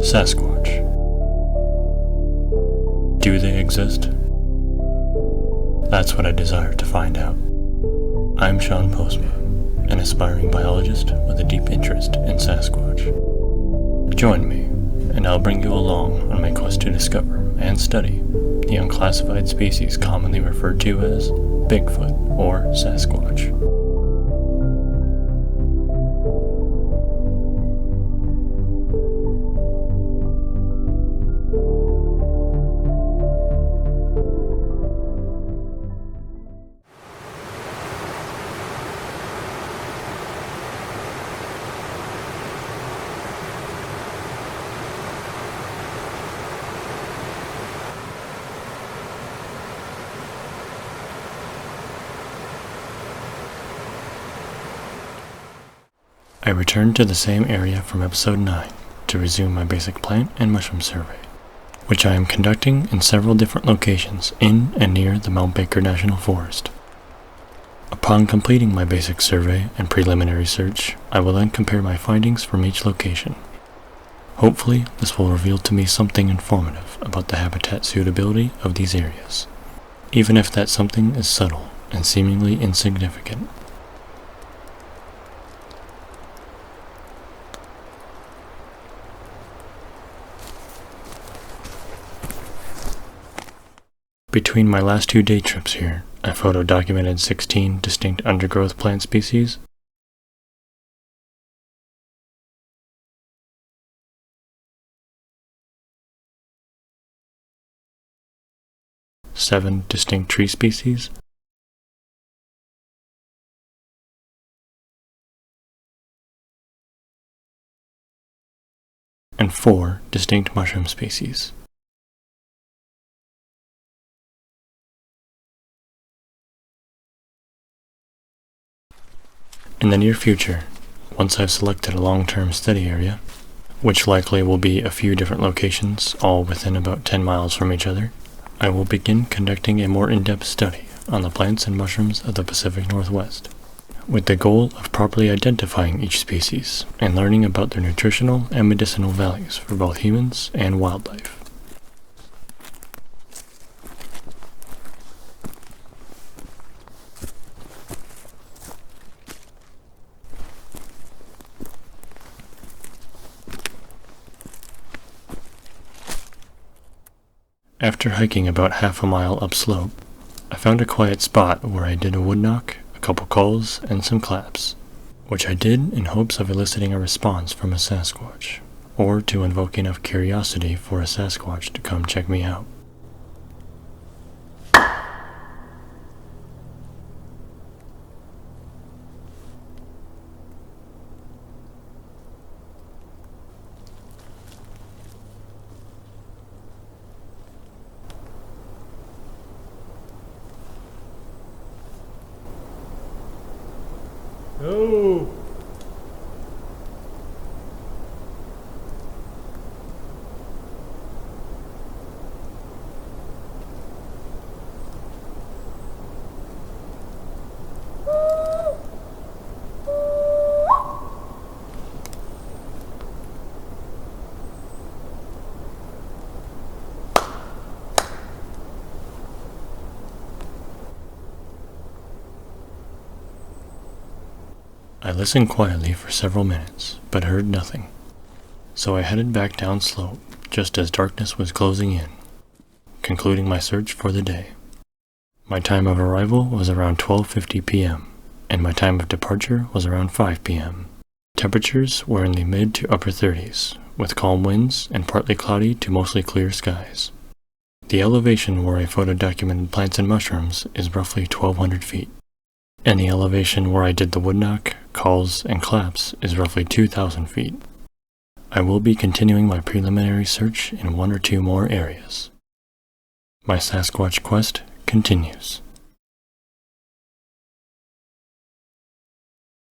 Sasquatch. Do they exist? That's what I desire to find out. I'm Sean Postma, an aspiring biologist with a deep interest in Sasquatch. Join me, and I'll bring you along on my quest to discover and study the unclassified species commonly referred to as Bigfoot or Sasquatch. I returned to the same area from episode 9 to resume my basic plant and mushroom survey, which I am conducting in several different locations in and near the Mount Baker National Forest. Upon completing my basic survey and preliminary search, I will then compare my findings from each location. Hopefully, this will reveal to me something informative about the habitat suitability of these areas, even if that something is subtle and seemingly insignificant. Between my last 2 day trips here, I photo-documented 16 distinct undergrowth plant species, 7 distinct tree species, and 4 distinct mushroom species. In the near future, once I've selected a long-term study area, which likely will be a few different locations, all within about 10 miles from each other, I will begin conducting a more in-depth study on the plants and mushrooms of the Pacific Northwest, with the goal of properly identifying each species and learning about their nutritional and medicinal values for both humans and wildlife. After hiking about half a mile upslope, I found a quiet spot where I did a wood knock, a couple calls, and some claps, which I did in hopes of eliciting a response from a Sasquatch, or to invoke enough curiosity for a Sasquatch to come check me out. Oh! I listened quietly for several minutes, but heard nothing, so I headed back down slope just as darkness was closing in, concluding my search for the day. My time of arrival was around 12:50 p.m., and my time of departure was around 5 p.m. Temperatures were in the mid to upper 30s, with calm winds and partly cloudy to mostly clear skies. The elevation where I photo-documented plants and mushrooms is roughly 1,200 feet. And the elevation where I did the wood knock, calls, and claps is roughly 2,000 feet. I will be continuing my preliminary search in 1 or 2 more areas. My Sasquatch quest continues.